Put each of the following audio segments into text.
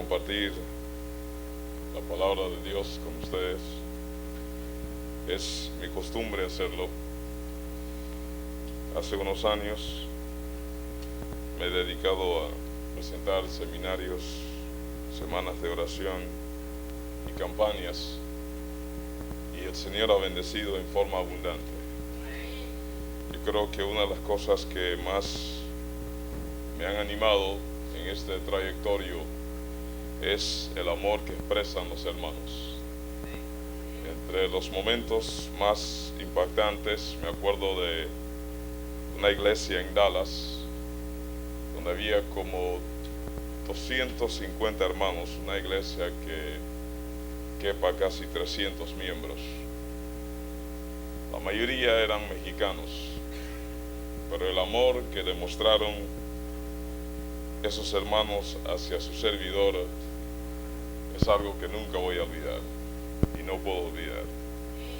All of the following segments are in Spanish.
compartir la palabra de Dios con ustedes. Es mi costumbre hacerlo. Hace unos años me he dedicado a presentar seminarios, semanas de oración y campañas, y el Señor ha bendecido en forma abundante. Yo creo que una de las cosas que más me han animado en este trayectorio es el amor que expresan los hermanos. Entre los momentos más impactantes, me acuerdo de una iglesia en Dallas, donde había como 250 hermanos, una iglesia que quepa casi 300 miembros. La mayoría eran mexicanos, pero el amor que demostraron esos hermanos hacia su servidor es algo que nunca voy a olvidar y no puedo olvidar.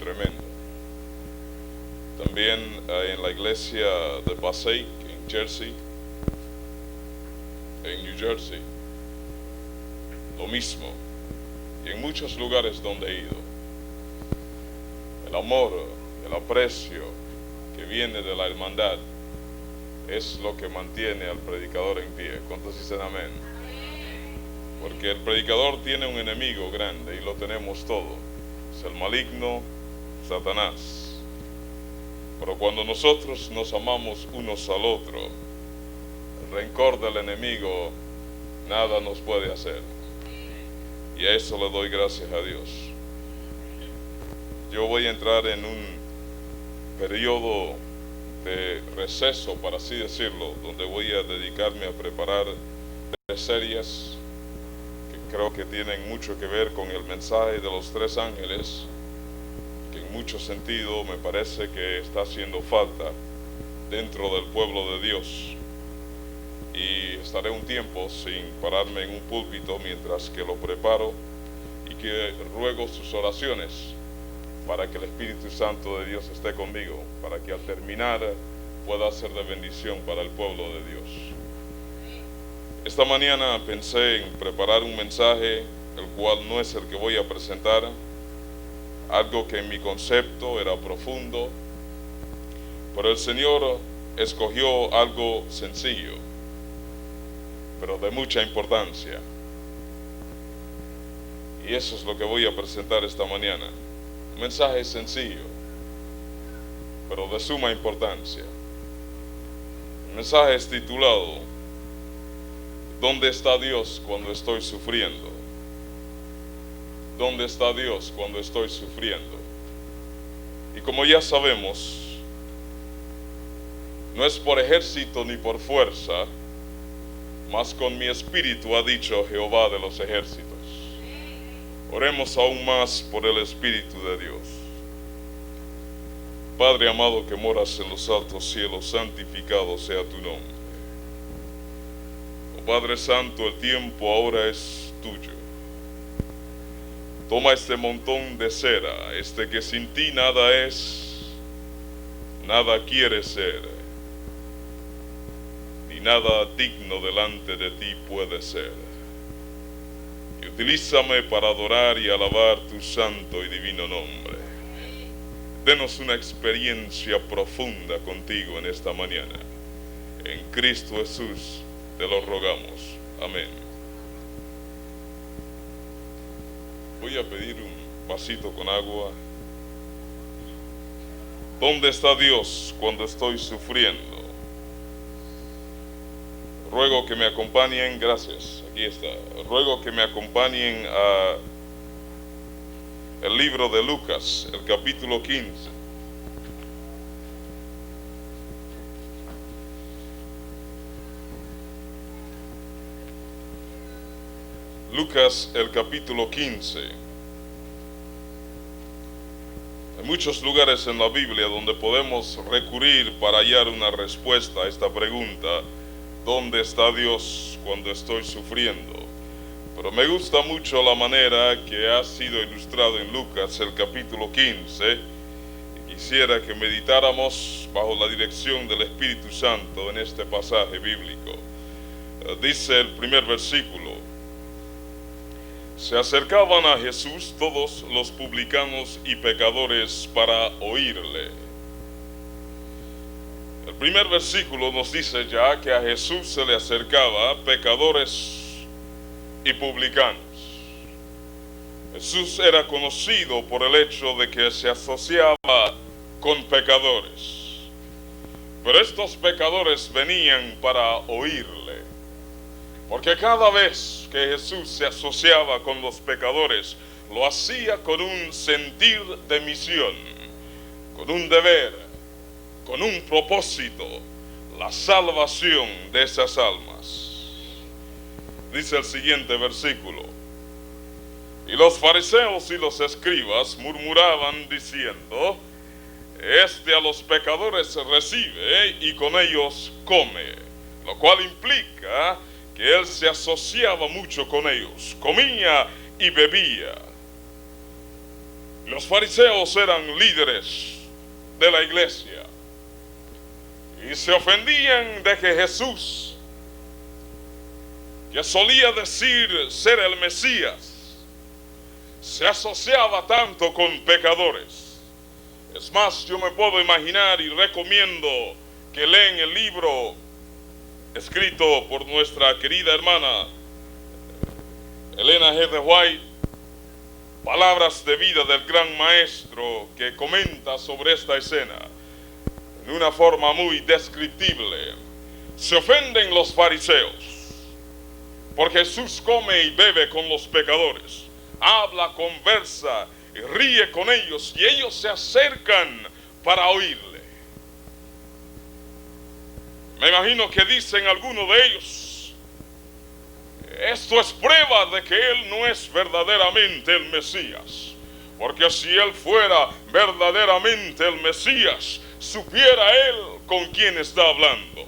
Tremendo. También en la iglesia de Passaic, en New Jersey, lo mismo, y en muchos lugares donde he ido. El amor, el aprecio que viene de la hermandad es lo que mantiene al predicador en pie. ¿Cuántos dicen amén? Porque el predicador tiene un enemigo grande y lo tenemos todo. Es el maligno, Satanás. Pero cuando nosotros nos amamos unos al otro, el rencor del enemigo nada nos puede hacer. Y a eso le doy gracias a Dios. Yo voy a entrar en un periodo de receso, para así decirlo, donde voy a dedicarme a preparar 3 series que creo que tienen mucho que ver con el mensaje de los 3 ángeles, que en mucho sentido me parece que está haciendo falta dentro del pueblo de Dios. Y estaré un tiempo sin pararme en un púlpito mientras que lo preparo, y que ruego sus oraciones para que el Espíritu Santo de Dios esté conmigo, para que al terminar pueda ser de bendición para el pueblo de Dios. Esta mañana pensé en preparar un mensaje, el cual no es el que voy a presentar, algo que en mi concepto era profundo, pero el Señor escogió algo sencillo, pero de mucha importancia. Y eso es lo que voy a presentar esta mañana. Un mensaje sencillo, pero de suma importancia. El mensaje es titulado ¿Dónde está Dios cuando estoy sufriendo? ¿Dónde está Dios cuando estoy sufriendo? Y como ya sabemos, no es por ejército ni por fuerza, mas con mi espíritu ha dicho Jehová de los ejércitos. Oremos aún más por el Espíritu de Dios. Padre amado que moras en los altos cielos, santificado sea tu nombre. Oh Padre Santo, el tiempo ahora es tuyo. Toma este montón de cera, este que sin ti nada es, nada quiere ser, ni nada digno delante de ti puede ser. Y utilízame para adorar y alabar tu santo y divino nombre. Denos una experiencia profunda contigo en esta mañana. En Cristo Jesús te lo rogamos. Amén. Voy a pedir un vasito con agua. ¿Dónde está Dios cuando estoy sufriendo? Ruego que me acompañen, gracias, aquí está. Ruego que me acompañen a el libro de Lucas, el capítulo 15. Lucas, el capítulo 15. Hay muchos lugares en la Biblia donde podemos recurrir para hallar una respuesta a esta pregunta: ¿dónde está Dios cuando estoy sufriendo? Pero me gusta mucho la manera que ha sido ilustrado en Lucas, el capítulo 15. Y quisiera que meditáramos bajo la dirección del Espíritu Santo en este pasaje bíblico. Dice el primer versículo: Se acercaban a Jesús todos los publicanos y pecadores para oírle. El primer versículo nos dice ya que a Jesús se le acercaba pecadores y publicanos. Jesús era conocido por el hecho de que se asociaba con pecadores. Pero estos pecadores venían para oírle. Porque cada vez que Jesús se asociaba con los pecadores, lo hacía con un sentir de misión, con un deber, con un propósito, la salvación de esas almas. Dice el siguiente versículo: y los fariseos y los escribas murmuraban diciendo: este a los pecadores recibe y con ellos come, lo cual implica que él se asociaba mucho con ellos, comía y bebía. Los fariseos eran líderes de la iglesia y se ofendían de que Jesús, que solía decir ser el Mesías, se asociaba tanto con pecadores. Es más, yo me puedo imaginar y recomiendo que lean el libro escrito por nuestra querida hermana Elena G. de White, Palabras de vida del gran maestro, que comenta sobre esta escena en una forma muy descriptible. Se ofenden los fariseos porque Jesús come y bebe con los pecadores, habla, conversa y ríe con ellos, y ellos se acercan para oírle. Me imagino que dicen algunos de ellos: esto es prueba de que él no es verdaderamente el Mesías, porque si él fuera verdaderamente el Mesías, supiera él con quién está hablando.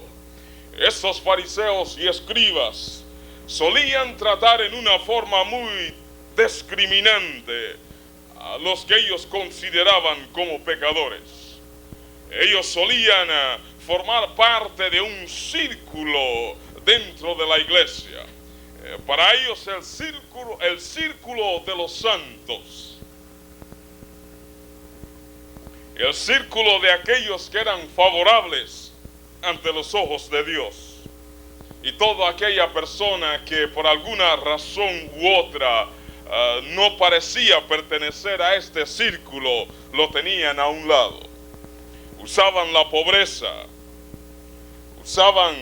Estos fariseos y escribas solían tratar en una forma muy discriminante a los que ellos consideraban como pecadores. Ellos solían formar parte de un círculo dentro de la iglesia. Para ellos el círculo de los santos, el círculo de aquellos que eran favorables ante los ojos de Dios, y toda aquella persona que por alguna razón u otra no parecía pertenecer a este círculo, lo tenían a un lado. Usaban la pobreza, usaban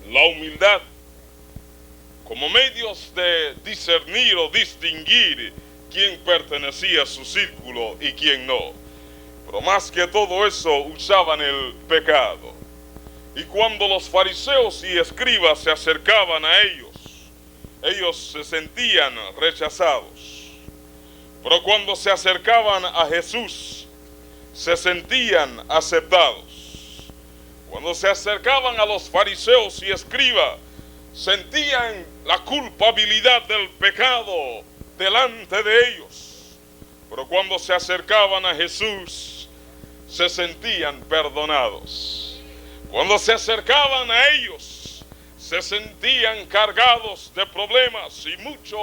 la humildad como medios de discernir o distinguir quién pertenecía a su círculo y quién no. Pero más que todo eso, usaban el pecado. Y cuando los fariseos y escribas se acercaban a ellos, ellos se sentían rechazados. Pero cuando se acercaban a Jesús, se sentían aceptados. Cuando se acercaban a los fariseos y escribas, sentían la culpabilidad del pecado delante de ellos. Pero cuando se acercaban a Jesús, se sentían perdonados. Cuando se acercaban a ellos, se sentían cargados de problemas, y mucho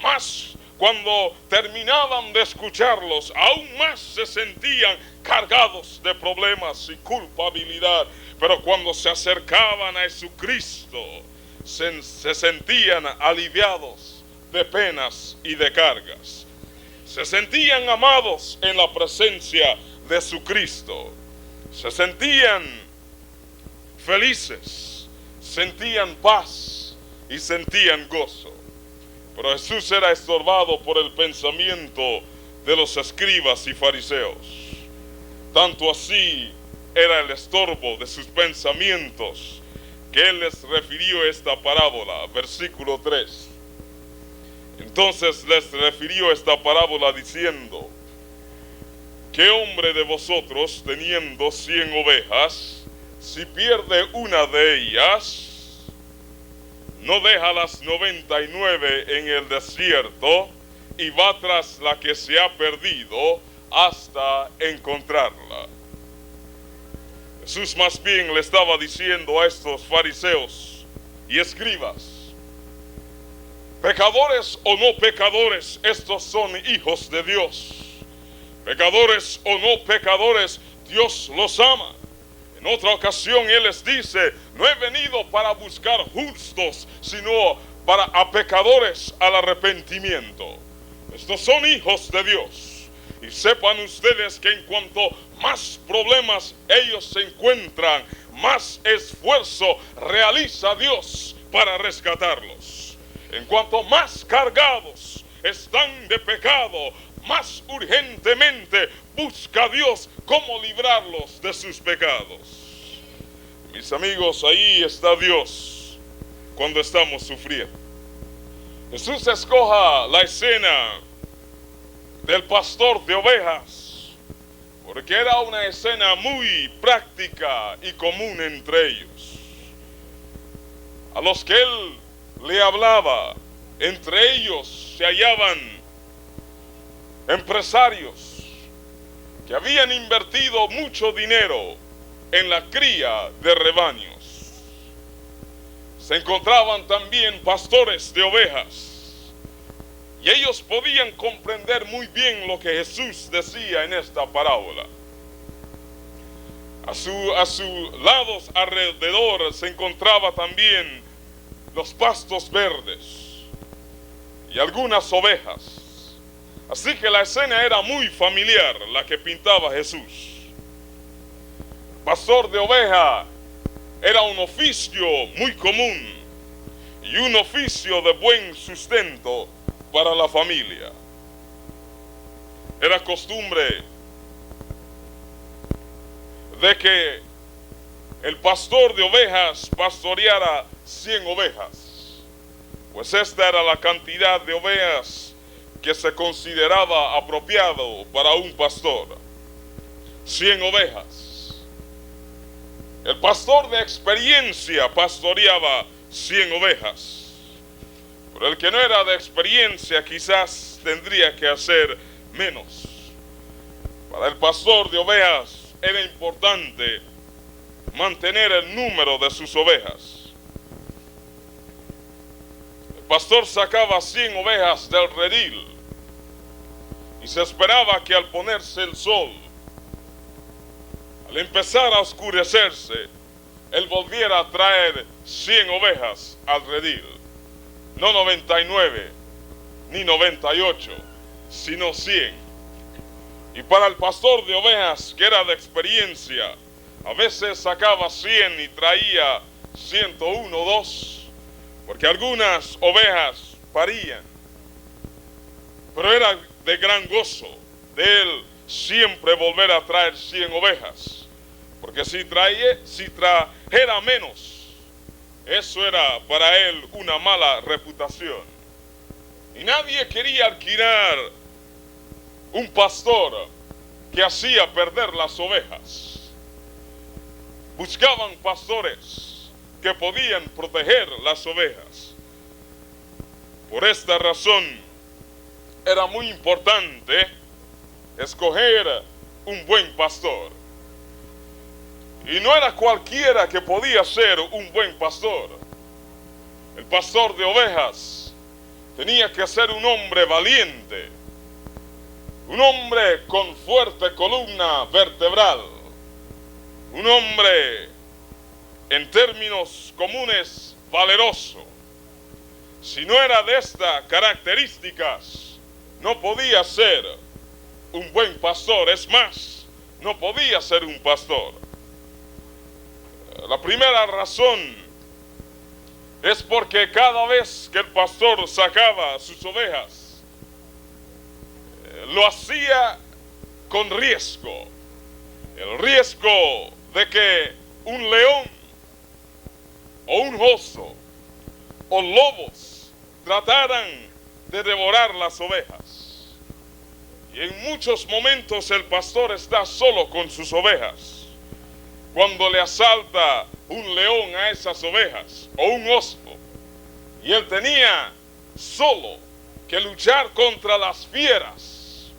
más cuando terminaban de escucharlos, aún más se sentían cargados de problemas y culpabilidad. Pero cuando se acercaban a Jesucristo, se sentían aliviados de penas y de cargas. Se sentían amados en la presencia de su Cristo. Se sentían felices, sentían paz y sentían gozo. Pero Jesús era estorbado por el pensamiento de los escribas y fariseos. Tanto así era el estorbo de sus pensamientos que él les refirió esta parábola, versículo 3. Entonces les refirió esta parábola diciendo: ¿qué hombre de vosotros, teniendo 100 ovejas, si pierde una de ellas, no deja las 99 en el desierto y va tras la que se ha perdido hasta encontrarla? Jesús más bien le estaba diciendo a estos fariseos y escribas: Pecadores o no pecadores, estos son hijos de Dios. Pecadores o no pecadores, Dios los ama. En otra ocasión Él les dice, no he venido para buscar justos, sino para a pecadores al arrepentimiento. Estos son hijos de Dios. Y sepan ustedes que en cuanto más problemas ellos se encuentran, más esfuerzo realiza Dios para rescatarlos. En cuanto más cargados están de pecado, más urgentemente busca Dios cómo librarlos de sus pecados. Mis amigos, ahí está Dios cuando estamos sufriendo. Jesús escoja la escena del pastor de ovejas, porque era una escena muy práctica y común entre ellos. A los que Él le hablaba, entre ellos se hallaban empresarios que habían invertido mucho dinero en la cría de rebaños. Se encontraban también pastores de ovejas, y ellos podían comprender muy bien lo que Jesús decía en esta parábola. A su lados alrededor se encontraba también los pastos verdes y algunas ovejas. Así que la escena era muy familiar, la que pintaba Jesús. Pastor de oveja era un oficio muy común y un oficio de buen sustento para la familia. Era costumbre de que el pastor de ovejas pastoreara 100 ovejas, pues esta era la cantidad de ovejas que se consideraba apropiado para un pastor. 100 ovejas. El pastor de experiencia pastoreaba 100 ovejas, pero el que no era de experiencia quizás tendría que hacer menos. Para el pastor de ovejas era importante mantener el número de sus ovejas. El pastor sacaba 100 ovejas del redil y se esperaba que al ponerse el sol, al empezar a oscurecerse, él volviera a traer 100 ovejas al redil. No 99 ni 98, sino 100. Y para el pastor de ovejas, que era de experiencia, a veces sacaba 100 y traía 101 o 2, porque algunas ovejas parían. Pero era de gran gozo de él siempre volver a traer 100 ovejas, porque si trajera menos, eso era para él una mala reputación. Y nadie quería alquilar un pastor que hacía perder las ovejas. Buscaban pastores que podían proteger las ovejas. Por esta razón era muy importante escoger un buen pastor. Y no era cualquiera que podía ser un buen pastor. El pastor de ovejas tenía que ser un hombre valiente, un hombre con fuerte columna vertebral, un hombre en términos comunes valeroso. Si no era de estas características, no podía ser un buen pastor. Es más, no podía ser un pastor. La primera razón es porque cada vez que el pastor sacaba sus ovejas, lo hacía con riesgo. El riesgo de que un león o un oso o lobos trataran de devorar las ovejas. Y en muchos momentos el pastor está solo con sus ovejas. Cuando le asalta un león a esas ovejas o un oso, y él tenía solo que luchar contra las fieras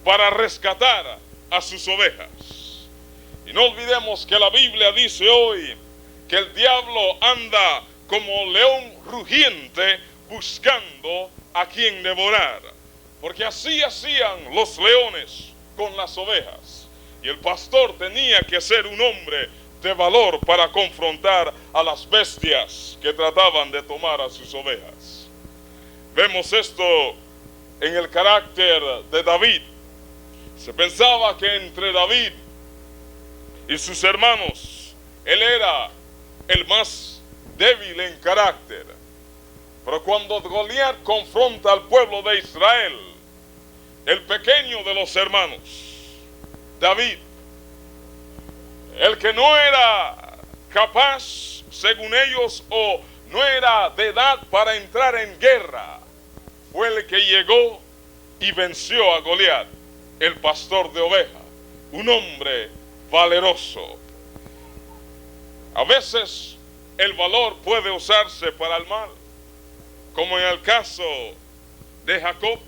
para rescatar a sus ovejas. Y no olvidemos que la Biblia dice hoy que el diablo anda como león rugiente buscando a quien devorar, porque así hacían los leones con las ovejas. Y el pastor tenía que ser un hombre de valor para confrontar a las bestias que trataban de tomar a sus ovejas. Vemos esto en el carácter de David. Se pensaba que entre David y sus hermanos, él era el más débil en carácter. Pero cuando Goliat confronta al pueblo de Israel, el pequeño de los hermanos, David, el que no era capaz, según ellos, o no era de edad para entrar en guerra, fue el que llegó y venció a Goliat, el pastor de ovejas, un hombre valeroso. A veces el valor puede usarse para el mal, como en el caso de Jacob.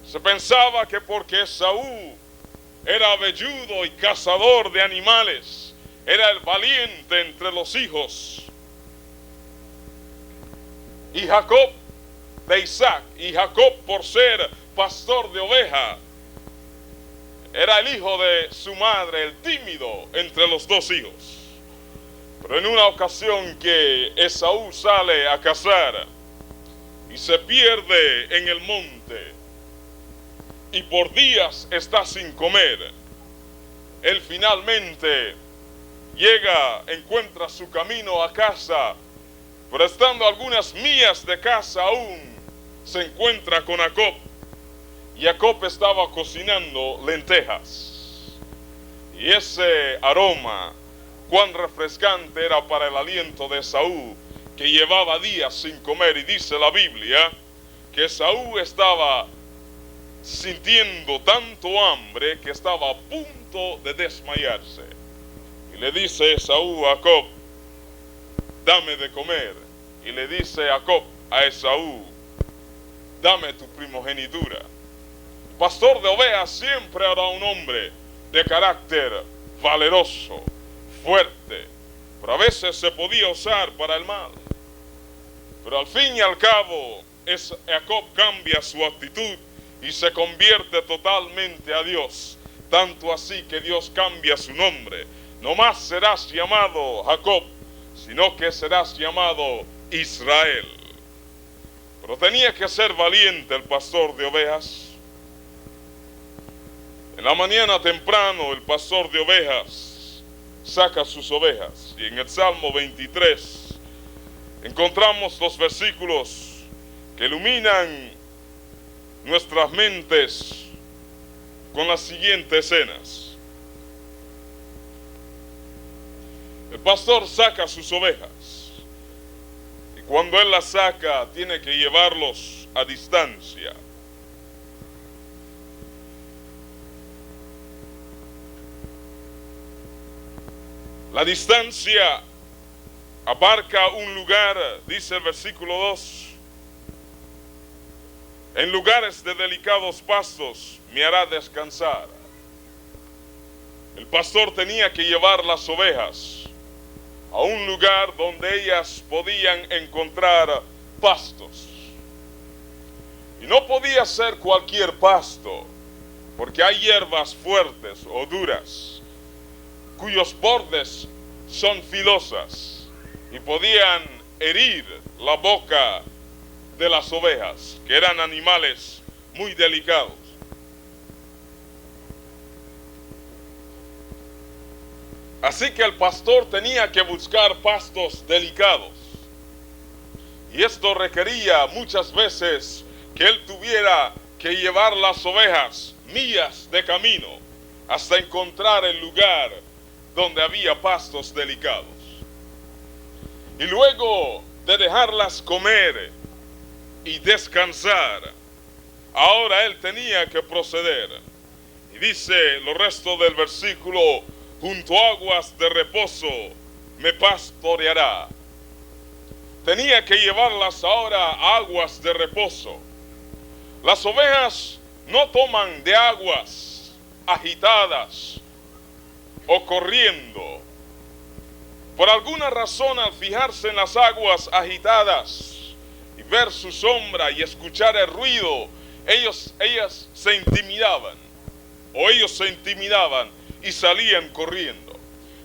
Se pensaba que porque Esaú era velludo y cazador de animales, era el valiente entre los hijos. Y Jacob de Isaac, y Jacob por ser pastor de oveja, era el hijo de su madre, el tímido entre los dos hijos. Pero en una ocasión que Esaú sale a cazar y se pierde en el monte y por días está sin comer, él finalmente encuentra su camino a casa, pero estando a algunas millas de casa aún se encuentra con Jacob. Y Jacob estaba cocinando lentejas, y ese aroma cuán refrescante era para el aliento de Esaú, que llevaba días sin comer. Y dice la Biblia que Esaú estaba sintiendo tanto hambre que estaba a punto de desmayarse. Y le dice Esaú a Jacob: dame de comer. Y le dice Jacob a Esaú: dame tu primogenitura. El pastor de ovejas siempre era un hombre de carácter valeroso, fuerte, pero a veces se podía usar para el mal. Pero al fin y al cabo, Jacob cambia su actitud y se convierte totalmente a Dios. Tanto así que Dios cambia su nombre. No más serás llamado Jacob, sino que serás llamado Israel. Pero tenía que ser valiente el pastor de ovejas. En la mañana temprano el pastor de ovejas saca sus ovejas. Y en el Salmo 23 encontramos los versículos que iluminan nuestras mentes con las siguientes escenas. El pastor saca sus ovejas, y cuando él las saca tiene que llevarlos a distancia. La distancia abarca un lugar, dice el versículo 2, en lugares de delicados pastos me hará descansar. El pastor tenía que llevar las ovejas a un lugar donde ellas podían encontrar pastos. Y no podía ser cualquier pasto, porque hay hierbas fuertes o duras, cuyos bordes son filosas y podían herir la boca de las ovejas, que eran animales muy delicados. Así que el pastor tenía que buscar pastos delicados, y esto requería muchas veces que él tuviera que llevar las ovejas millas de camino hasta encontrar el lugar donde había pastos delicados. Y luego de dejarlas comer y descansar, ahora él tenía que proceder. Y dice lo resto del versículo: junto a aguas de reposo me pastoreará. Tenía que llevarlas ahora a aguas de reposo. Las ovejas no toman de aguas agitadas o corriendo. Por alguna razón, al fijarse en las aguas agitadas y ver su sombra y escuchar el ruido, ellos se intimidaban, o ellos se intimidaban y salían corriendo.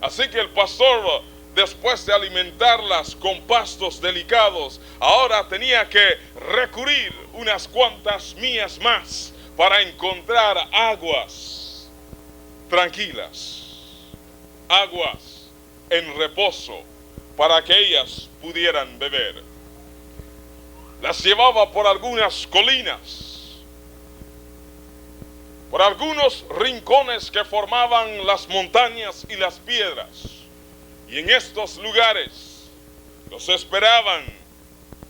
Así que el pastor, después de alimentarlas con pastos delicados, ahora tenía que recurrir unas cuantas millas más para encontrar aguas tranquilas, aguas en reposo, para que ellas pudieran beber. Las llevaba por algunas colinas, por algunos rincones que formaban las montañas y las piedras. Y en estos lugares los esperaban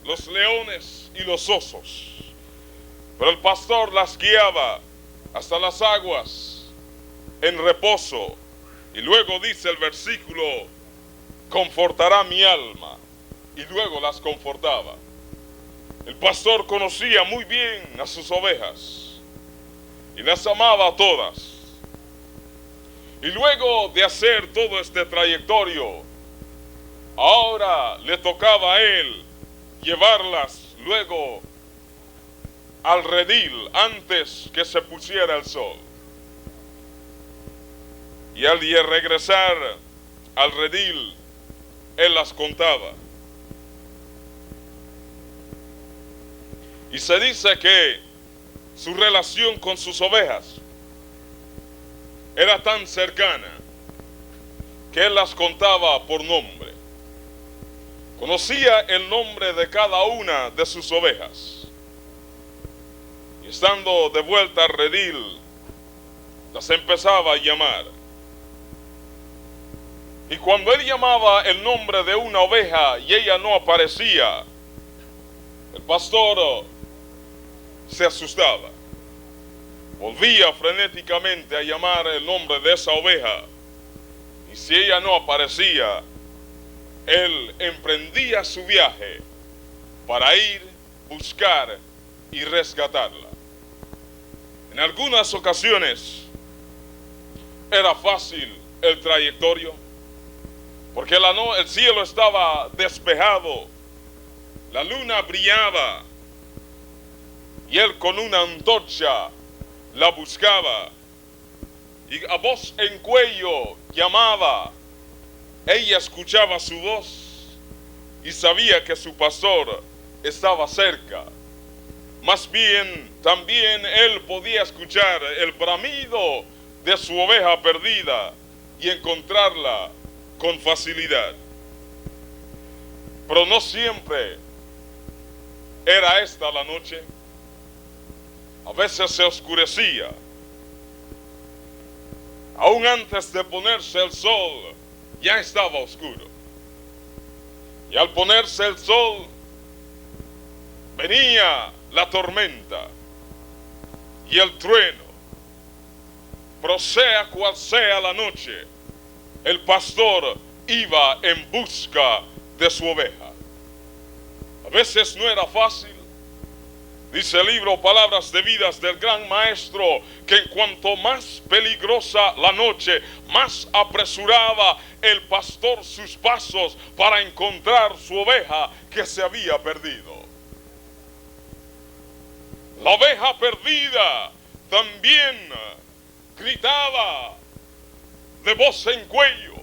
los leones y los osos. Pero el pastor las guiaba hasta las aguas en reposo. Y luego dice el versículo: confortará mi alma. Y luego las confortaba. El pastor conocía muy bien a sus ovejas y las amaba a todas. Y luego de hacer todo este trayectorio, ahora le tocaba a él llevarlas luego al redil antes que se pusiera el sol. Y al regresar al redil, él las contaba. Y se dice que su relación con sus ovejas era tan cercana que él las contaba por nombre. Conocía el nombre de cada una de sus ovejas. Y estando de vuelta al redil, las empezaba a llamar. Y cuando él llamaba el nombre de una oveja y ella no aparecía, el pastor se asustaba. Volvía frenéticamente a llamar el nombre de esa oveja. Y si ella no aparecía, él emprendía su viaje para ir, buscar y rescatarla. En algunas ocasiones era fácil el trayectorio, porque el cielo estaba despejado, la luna brillaba, y él con una antorcha la buscaba, y a voz en cuello llamaba. Ella escuchaba su voz y sabía que su pastor estaba cerca. Más bien, también él podía escuchar el bramido de su oveja perdida y encontrarla con facilidad. Pero no siempre era esta la noche. A veces se oscurecía. Aún antes de ponerse el sol, ya estaba oscuro. Y al ponerse el sol, venía la tormenta y el trueno. Pero sea cual sea la noche, el pastor iba en busca de su oveja. A veces no era fácil. Dice el libro Palabras de Vidas del gran maestro que en cuanto más peligrosa la noche, más apresuraba el pastor sus pasos para encontrar su oveja que se había perdido. La oveja perdida también gritaba de voz en cuello: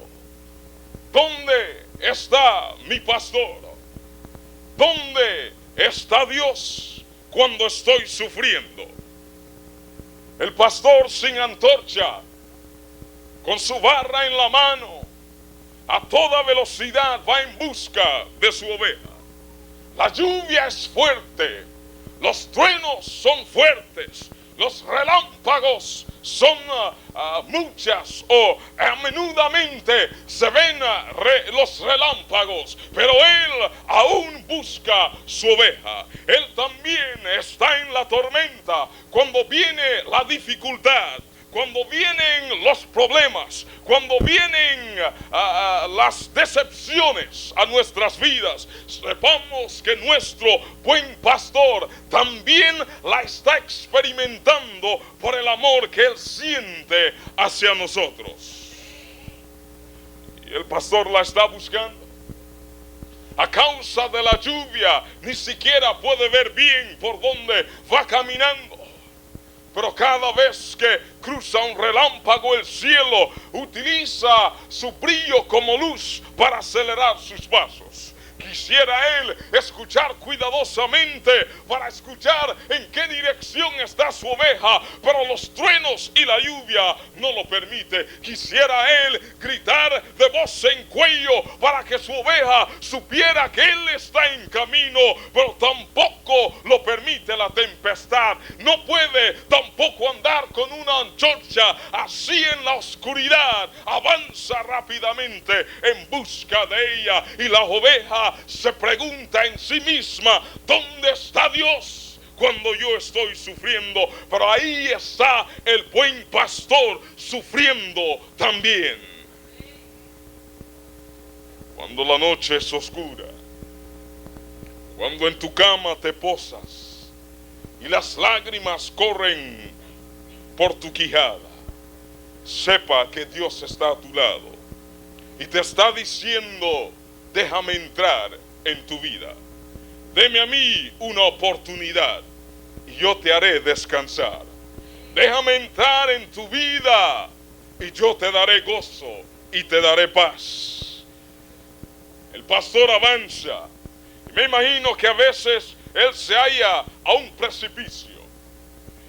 ¿dónde está mi pastor? ¿Dónde está Dios cuando estoy sufriendo? El pastor sin antorcha, con su barra en la mano, a toda velocidad va en busca de su oveja. La lluvia es fuerte, los truenos son fuertes, los relámpagos son muchas, o a menudamente se ven los relámpagos, pero él aún busca su oveja. Él también está en la tormenta cuando viene la dificultad, cuando vienen los problemas, cuando vienen las decepciones a nuestras vidas. Sepamos que nuestro buen pastor también la está experimentando por el amor que él siente hacia nosotros. Y el pastor la está buscando. A causa de la lluvia, ni siquiera puede ver bien por dónde va caminando. Pero cada vez que cruza un relámpago, el cielo utiliza su brillo como luz para acelerar sus pasos. Quisiera él escuchar cuidadosamente para escuchar en qué dirección está su oveja, pero los truenos y la lluvia no lo permite. Quisiera él gritar de voz en cuello para que su oveja supiera que él está en camino, pero tampoco lo permite la tempestad. No puede tampoco andar con una antorcha así en la oscuridad. Avanza rápidamente en busca de ella, y la oveja se pregunta en sí misma: ¿dónde está Dios cuando yo estoy sufriendo? Pero ahí está el buen pastor sufriendo también. Cuando la noche es oscura, cuando en tu cama te posas y las lágrimas corren por tu quijada, sepa que Dios está a tu lado y te está diciendo: déjame entrar en tu vida. Deme a mí una oportunidad y yo te haré descansar. Déjame entrar en tu vida y yo te daré gozo y te daré paz. El pastor avanza. Y me imagino que a veces él se halla a un precipicio.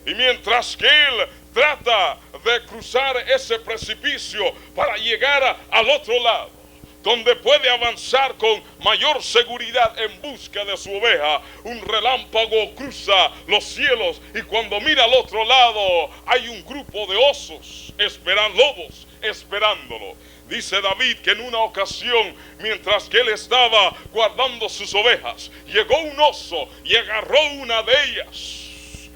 Y mientras que él trata de cruzar ese precipicio para llegar al otro lado, donde puede avanzar con mayor seguridad en busca de su oveja, un relámpago cruza los cielos, y cuando mira al otro lado hay un grupo de osos, lobos esperándolo. Dice David que en una ocasión, mientras que él estaba guardando sus ovejas, llegó un oso y agarró una de ellas,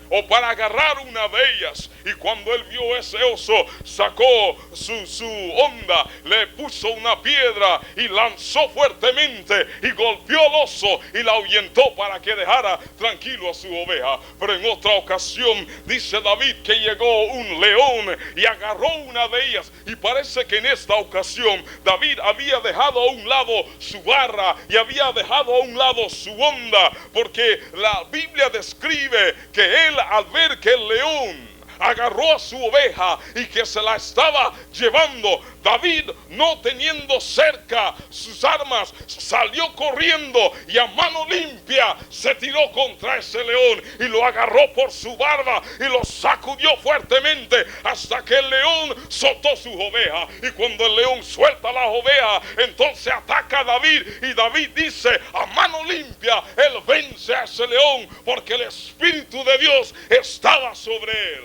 o para agarrar una de ellas, y cuando él vio ese oso, sacó su honda, le puso una piedra y lanzó fuertemente y golpeó al oso y la ahuyentó para que dejara tranquilo a su oveja. Pero en otra ocasión dice David que llegó un león y agarró una de ellas, y parece que en esta ocasión David había dejado a un lado su barra y había dejado a un lado su honda, porque la Biblia describe que él, al ver que el león agarró a su oveja y que se la estaba llevando, David, no teniendo cerca sus armas, salió corriendo y a mano limpia se tiró contra ese león y lo agarró por su barba y lo sacudió fuertemente hasta que el león soltó su oveja. Y cuando el león suelta la oveja, entonces ataca a David, y David dice: a mano limpia él vence a ese león, porque el Espíritu de Dios estaba sobre él.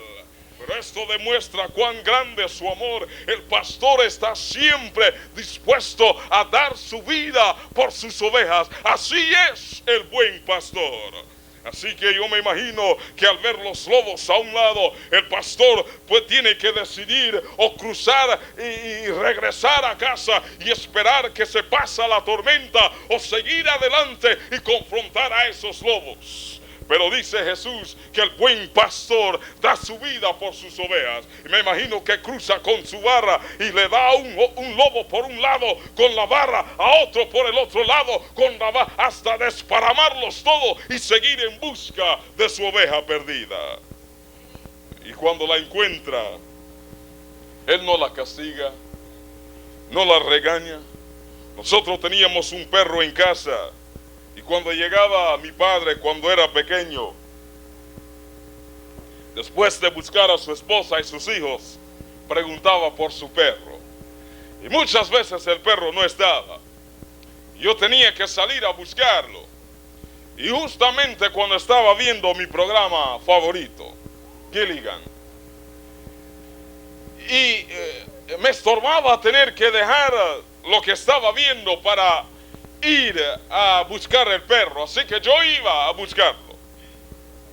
Pero esto demuestra cuán grande es su amor. El pastor está siempre dispuesto a dar su vida por sus ovejas. Así es el buen pastor. Así que yo me imagino que al ver los lobos a un lado, el pastor pues tiene que decidir o cruzar y regresar a casa y esperar que se pase la tormenta, o seguir adelante y confrontar a esos lobos. Pero dice Jesús que el buen pastor da su vida por sus ovejas. Y me imagino que cruza con su barra y le da a un lobo por un lado con la barra, a otro por el otro lado con la barra, hasta desparamarlos todos y seguir en busca de su oveja perdida. Y cuando la encuentra, él no la castiga, no la regaña. Nosotros teníamos un perro en casa. Y cuando llegaba mi padre, cuando era pequeño, después de buscar a su esposa y sus hijos, preguntaba por su perro. Y muchas veces el perro no estaba. Yo tenía que salir a buscarlo. Y justamente cuando estaba viendo mi programa favorito, Gilligan, y me estorbaba tener que dejar lo que estaba viendo para ir a buscar el perro, así que yo iba a buscarlo,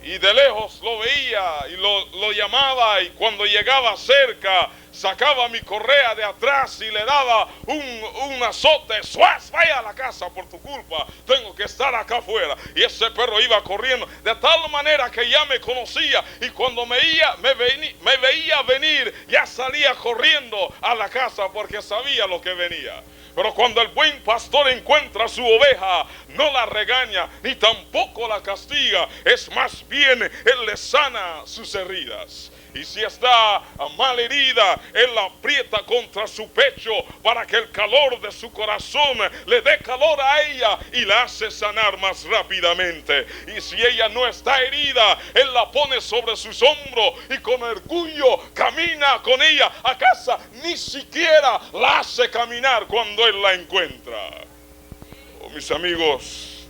y de lejos lo veía y lo llamaba, y cuando llegaba cerca sacaba mi correa de atrás y le daba un azote. ¡Suaz! Vaya a la casa, por tu culpa tengo que estar acá afuera. Y ese perro iba corriendo de tal manera que ya me conocía, y cuando me veía venir, ya salía corriendo a la casa porque sabía lo que venía. Pero cuando el buen pastor encuentra a su oveja, no la regaña ni tampoco la castiga. Es más bien, él le sana sus heridas. Y si está mal herida, él la aprieta contra su pecho para que el calor de su corazón le dé calor a ella y la hace sanar más rápidamente. Y si ella no está herida, él la pone sobre sus hombros y con orgullo camina con ella a casa. Ni siquiera la hace caminar cuando él la encuentra. Oh, mis amigos,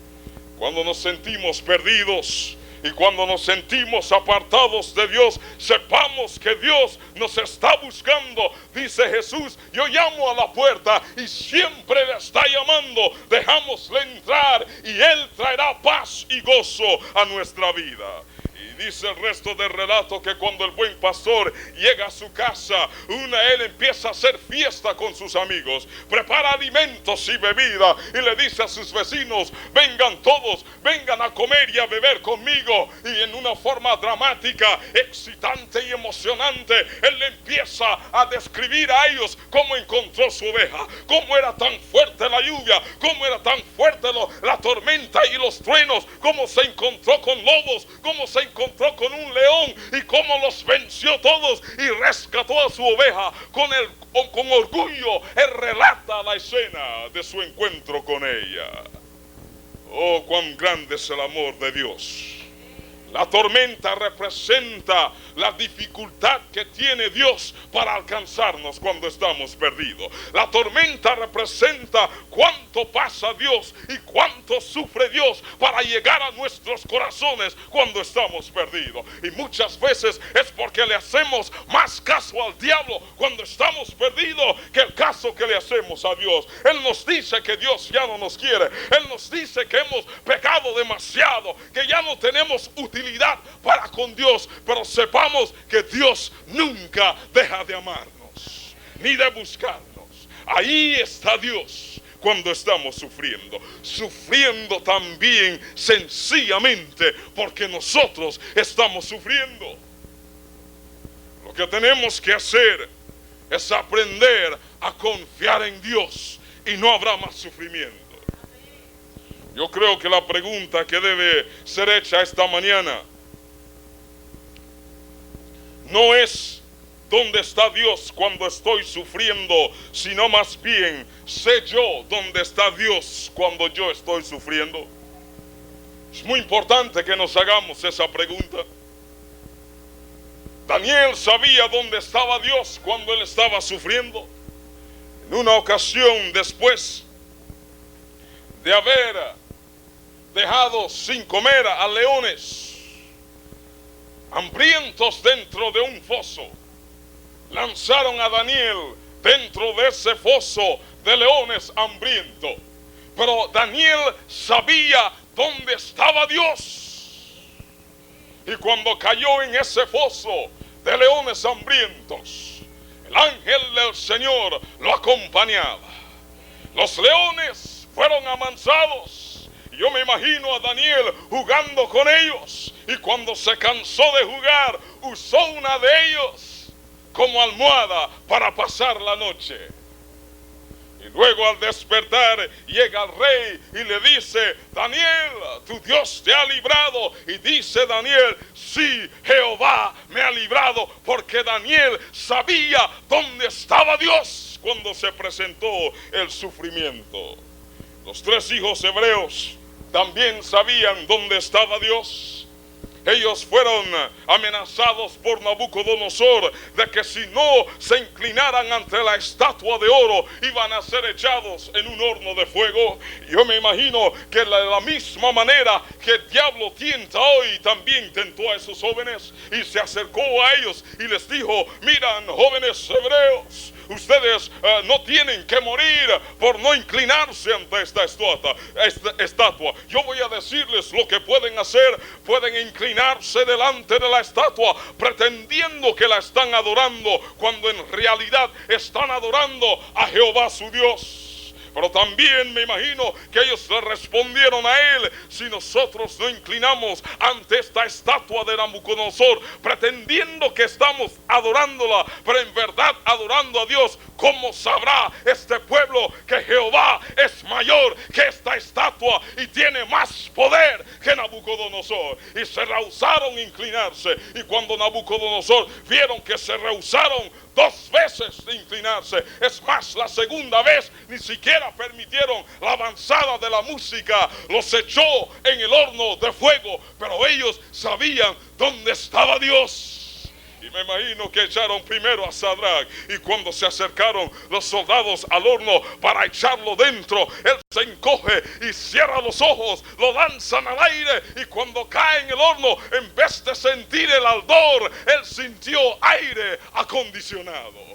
cuando nos sentimos perdidos y cuando nos sentimos apartados de Dios, sepamos que Dios nos está buscando. Dice Jesús: yo llamo a la puerta y siempre le está llamando. Dejámosle entrar y Él traerá paz y gozo a nuestra vida. Y dice el resto del relato que cuando el buen pastor llega a su casa, él empieza a hacer fiesta con sus amigos, prepara alimentos y bebida y le dice a sus vecinos: vengan todos, vengan a comer y a beber conmigo. Y en una forma dramática, excitante y emocionante, él empieza a describir a ellos cómo encontró su oveja, cómo era tan fuerte la lluvia, cómo era tan fuerte la tormenta y los truenos, cómo se encontró con lobos, cómo se encontró con un león y cómo los venció todos y rescató a su oveja. Con orgullo él relata la escena de su encuentro con ella. Oh, cuán grande es el amor de Dios. La tormenta representa la dificultad que tiene Dios para alcanzarnos cuando estamos perdidos. La tormenta representa cuánto pasa Dios y cuánto sufre Dios para llegar a nuestros corazones cuando estamos perdidos. Y muchas veces es porque le hacemos más caso al diablo cuando estamos perdidos que el caso que le hacemos a Dios. Él nos dice que Dios ya no nos quiere. Él nos dice que hemos pecado demasiado, que ya no tenemos utilidad para con Dios, pero sepamos que Dios nunca deja de amarnos ni de buscarnos. Ahí está Dios cuando estamos sufriendo también sencillamente porque nosotros estamos sufriendo. Lo que tenemos que hacer es aprender a confiar en Dios y no habrá más sufrimiento. Yo creo que la pregunta que debe ser hecha esta mañana no es ¿dónde está Dios cuando estoy sufriendo?, sino más bien, ¿sé yo dónde está Dios cuando yo estoy sufriendo? Es muy importante que nos hagamos esa pregunta. Daniel sabía dónde estaba Dios cuando él estaba sufriendo. En una ocasión, después de haber dejado sin comer a leones hambrientos dentro de un foso, lanzaron a Daniel dentro de ese foso de leones hambrientos. Pero Daniel sabía dónde estaba Dios. Y cuando cayó en ese foso de leones hambrientos, el ángel del Señor lo acompañaba. Los leones fueron amansados. Yo me imagino a Daniel jugando con ellos, y cuando se cansó de jugar, usó una de ellos como almohada para pasar la noche. Y luego al despertar llega el rey y le dice: Daniel, tu Dios te ha librado. Y dice Daniel: sí, Jehová me ha librado, porque Daniel sabía dónde estaba Dios cuando se presentó el sufrimiento. Los tres hijos hebreos también sabían dónde estaba Dios. Ellos fueron amenazados por Nabucodonosor de que si no se inclinaran ante la estatua de oro, iban a ser echados en un horno de fuego. Yo me imagino que de la misma manera que el diablo tienta hoy, también tentó a esos jóvenes y se acercó a ellos y les dijo: miran, jóvenes hebreos, ustedes no tienen que morir por no inclinarse ante esta estatua. Yo voy a decirles lo que pueden hacer. Pueden inclinarse delante de la estatua pretendiendo que la están adorando, cuando en realidad están adorando a Jehová su Dios. Pero también me imagino que ellos le respondieron a él: si nosotros no inclinamos ante esta estatua de Nabucodonosor, pretendiendo que estamos adorándola, pero en verdad adorando a Dios, ¿cómo sabrá este pueblo que Jehová es mayor que esta estatua y tiene más poder que Nabucodonosor? Y se rehusaron a inclinarse. Y cuando Nabucodonosor vieron que se rehusaron 2 veces de inclinarse, es más, la segunda vez ni siquiera permitieron la avanzada de la música, los echó en el horno de fuego. Pero ellos sabían dónde estaba Dios. Y me imagino que echaron primero a Sadrach, y cuando se acercaron los soldados al horno para echarlo dentro, él se encoge y cierra los ojos, lo lanzan al aire, y cuando cae en el horno, en vez de sentir el ardor, él sintió aire acondicionado.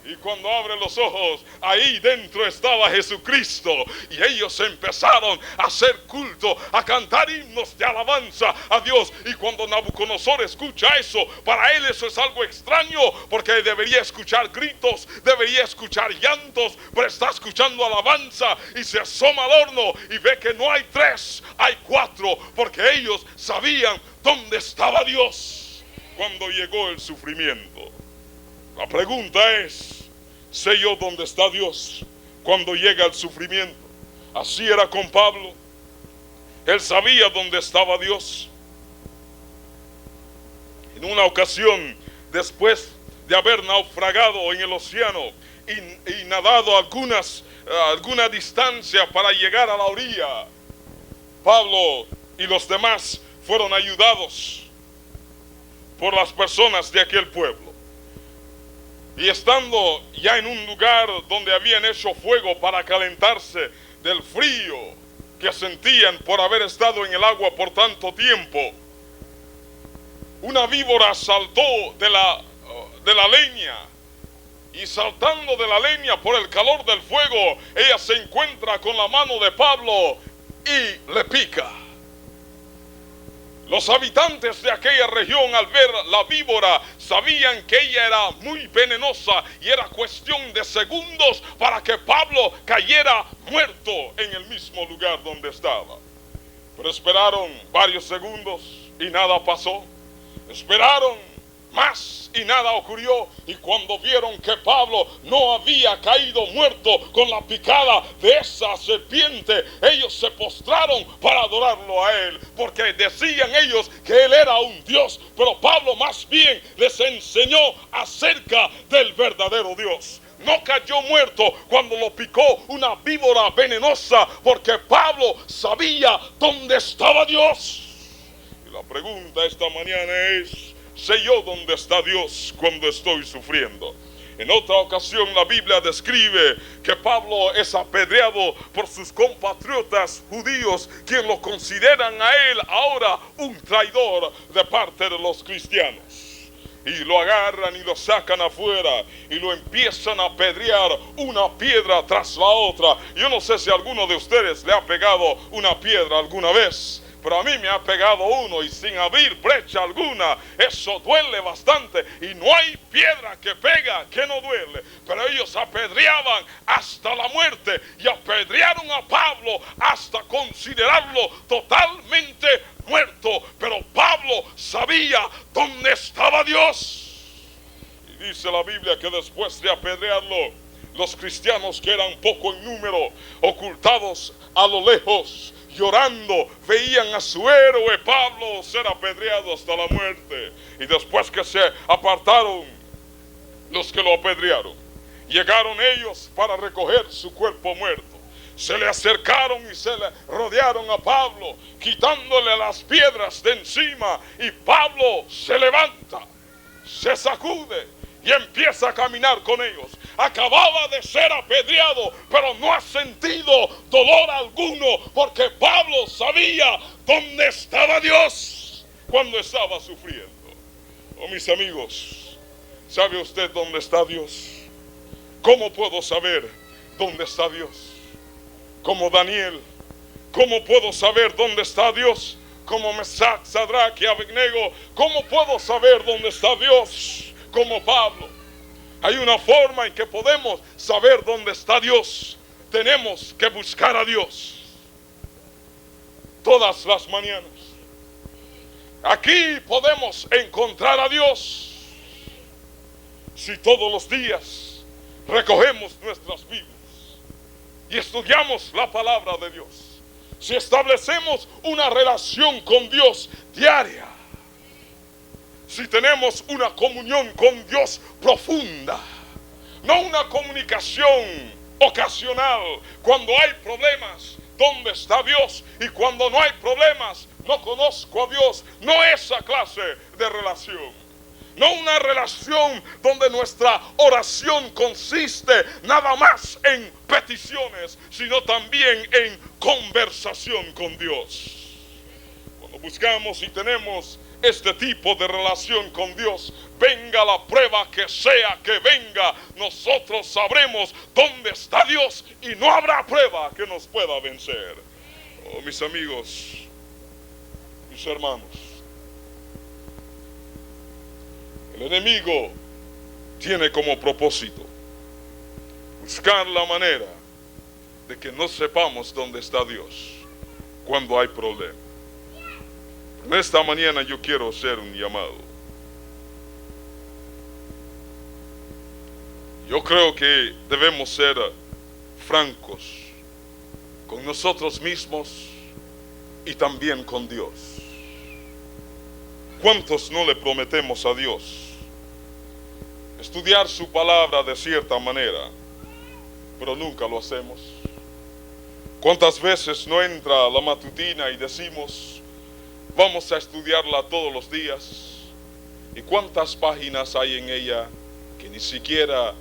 Y cuando abre los ojos, ahí dentro estaba Jesucristo. Y ellos empezaron a hacer culto, a cantar himnos de alabanza a Dios. Y cuando Nabucodonosor escucha eso, para él eso es algo extraño, porque debería escuchar gritos, debería escuchar llantos, pero está escuchando alabanza. Y se asoma al horno y ve que no hay 3, hay 4, porque ellos sabían dónde estaba Dios cuando llegó el sufrimiento. La pregunta es: ¿sé yo dónde está Dios cuando llega el sufrimiento? Así era con Pablo. Él sabía dónde estaba Dios. En una ocasión, después de haber naufragado en el océano y nadado alguna distancia para llegar a la orilla, Pablo y los demás fueron ayudados por las personas de aquel pueblo. Y estando ya en un lugar donde habían hecho fuego para calentarse del frío que sentían por haber estado en el agua por tanto tiempo, una víbora saltó de la leña, y saltando de la leña por el calor del fuego, ella se encuentra con la mano de Pablo y le pica. Los habitantes de aquella región, al ver la víbora, sabían que ella era muy venenosa y era cuestión de segundos para que Pablo cayera muerto en el mismo lugar donde estaba. Pero esperaron varios segundos y nada pasó. Esperaron más y nada ocurrió. Y cuando vieron que Pablo no había caído muerto con la picada de esa serpiente, ellos se postraron para adorarlo a él, porque decían ellos que él era un Dios. Pero Pablo más bien les enseñó acerca del verdadero Dios. No cayó muerto cuando lo picó una víbora venenosa, porque Pablo sabía dónde estaba Dios. Y la pregunta esta mañana es: ¿sé yo dónde está Dios cuando estoy sufriendo? En otra ocasión la Biblia describe que Pablo es apedreado por sus compatriotas judíos, quienes lo consideran a él ahora un traidor de parte de los cristianos. Y lo agarran y lo sacan afuera y lo empiezan a apedrear una piedra tras la otra. Yo no sé si a alguno de ustedes le ha pegado una piedra alguna vez, pero a mí me ha pegado uno, y sin abrir brecha alguna. Eso duele bastante, y no hay piedra que pega que no duele. Pero ellos apedreaban hasta la muerte, y apedrearon a Pablo hasta considerarlo totalmente muerto. Pero Pablo sabía dónde estaba Dios. Y dice la Biblia que después de apedrearlo, los cristianos, que eran poco en número, ocultados a lo lejos, llorando, veían a su héroe Pablo ser apedreado hasta la muerte. Y después que se apartaron los que lo apedrearon, llegaron ellos para recoger su cuerpo muerto. Se le acercaron y se le rodearon a Pablo, quitándole las piedras de encima. Y Pablo se levanta, se sacude y empieza a caminar con ellos. Acababa de ser apedreado, pero no ha sentido dolor alguno, porque Pablo sabía dónde estaba Dios cuando estaba sufriendo. Oh, mis amigos, ¿sabe usted dónde está Dios? ¿Cómo puedo saber dónde está Dios? Como Daniel. ¿Cómo puedo saber dónde está Dios? Como Mesach, Sadrach y Abednego. ¿Cómo puedo saber dónde está Dios? Como Pablo. Hay una forma en que podemos saber dónde está Dios. tenemos que buscar a Dios todas las mañanas. Aquí podemos encontrar a Dios si todos los días recogemos nuestras Biblias y estudiamos la palabra de Dios. Si establecemos una relación con Dios diaria, si tenemos una comunión con Dios profunda, no una comunicación ocasional. Cuando hay problemas, ¿dónde está Dios? Y cuando no hay problemas, no conozco a Dios. No esa clase de relación. No una relación donde nuestra oración consiste nada más en peticiones, sino también en conversación con Dios. Cuando buscamos y tenemos este tipo de relación con Dios, venga la prueba que sea que venga, nosotros sabremos dónde está Dios y no habrá prueba que nos pueda vencer. Oh, mis amigos, mis hermanos, el enemigo tiene como propósito buscar la manera de que no sepamos dónde está Dios cuando hay problemas. En esta mañana yo quiero hacer un llamado. Yo creo que debemos ser francos con nosotros mismos y también con Dios. ¿Cuántos no le prometemos a Dios estudiar su palabra de cierta manera, pero nunca lo hacemos? ¿Cuántas veces no entra la matutina y decimos, vamos a estudiarla todos los días? ¿Y cuántas páginas hay en ella que ni siquiera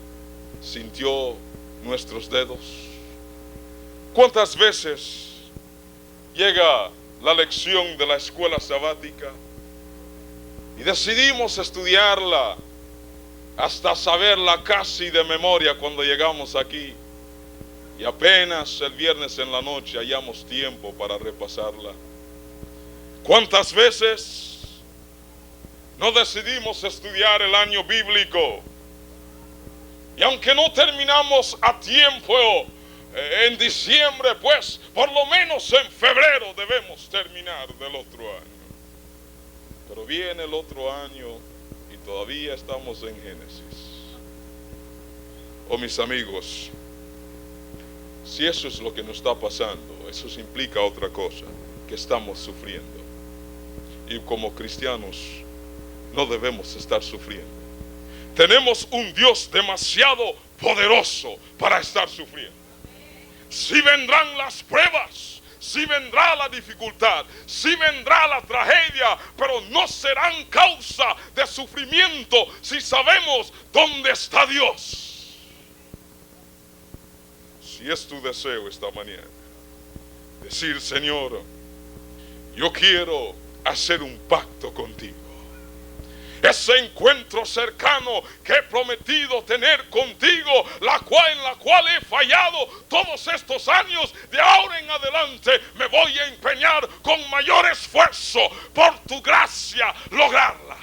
sintió nuestros dedos? ¿Cuántas veces llega la lección de la escuela sabática y decidimos estudiarla hasta saberla casi de memoria cuando llegamos aquí, y apenas el viernes en la noche hallamos tiempo para repasarla? ¿Cuántas veces no decidimos estudiar el año bíblico? Y aunque no terminamos a tiempo en diciembre, pues por lo menos en febrero debemos terminar del otro año. Pero viene el otro año y todavía estamos en Génesis. Oh, mis amigos, si eso es lo que nos está pasando, eso implica otra cosa, que estamos sufriendo. Y como cristianos no debemos estar sufriendo. Tenemos un Dios demasiado poderoso para estar sufriendo. Si vendrán las pruebas, si vendrá la dificultad, si vendrá la tragedia, pero no serán causa de sufrimiento si sabemos dónde está Dios. Si es tu deseo esta mañana, decir, Señor, yo quiero hacer un pacto contigo. Ese encuentro cercano que he prometido tener contigo, en la cual he fallado todos estos años, de ahora en adelante me voy a empeñar con mayor esfuerzo por tu gracia lograrla.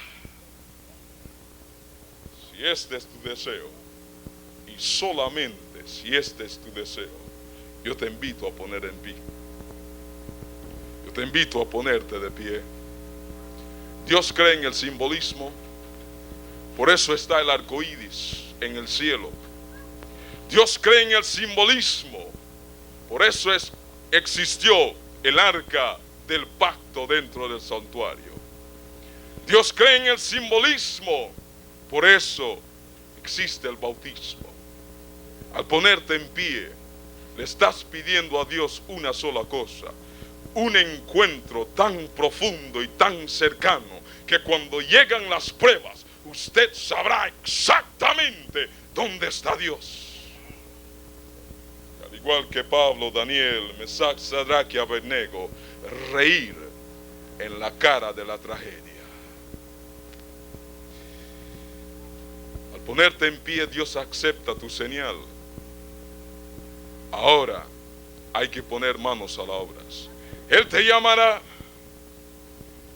Si este es tu deseo, y solamente si este es tu deseo, yo te invito a poner en pie. Yo te invito a ponerte de pie. Dios cree en el simbolismo, por eso está el arco iris en el cielo. Dios cree en el simbolismo, por eso existió el arca del pacto dentro del santuario. Dios cree en el simbolismo, por eso existe el bautismo. Al ponerte en pie, le estás pidiendo a Dios una sola cosa: un encuentro tan profundo y tan cercano que cuando llegan las pruebas, usted sabrá exactamente dónde está Dios. Al igual que Pablo, Daniel, Mesac, Sadrach y Abednego, reír en la cara de la tragedia. Al ponerte en pie, Dios acepta tu señal. Ahora hay que poner manos a la obra. Él te llamará.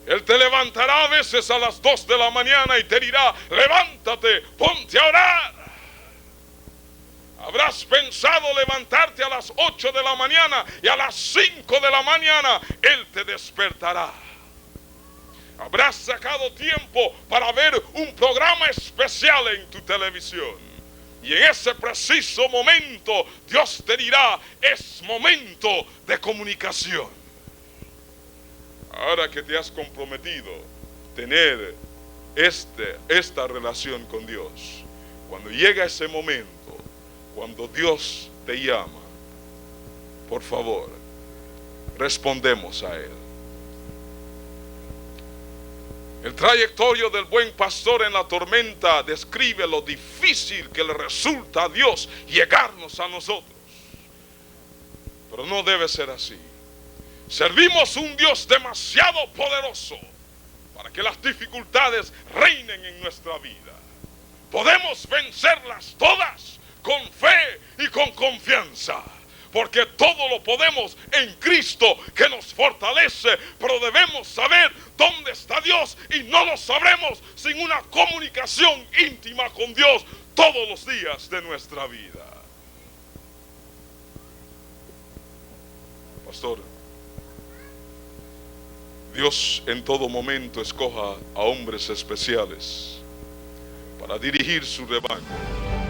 Él te levantará a veces a las 2 de la mañana y te dirá: levántate, ponte a orar. Habrás pensado levantarte a las 8 de la mañana y a las 5 de la mañana Él te despertará. Habrás sacado tiempo para ver un programa especial en tu televisión. Y en ese preciso momento Dios te dirá, es momento de comunicación. Ahora que te has comprometido tener esta relación con Dios, cuando llega ese momento, cuando Dios te llama, por favor, respondemos a Él. El trayectorio del buen pastor en la tormenta describe lo difícil que le resulta a Dios llegarnos a nosotros. Pero no debe ser así. Servimos un Dios demasiado poderoso para que las dificultades reinen en nuestra vida. Podemos vencerlas todas con fe y con confianza, porque todo lo podemos en Cristo que nos fortalece. Pero debemos saber dónde está Dios, y no lo sabremos sin una comunicación íntima con Dios todos los días de nuestra vida. Pastor, Dios en todo momento escoja a hombres especiales para dirigir su rebaño.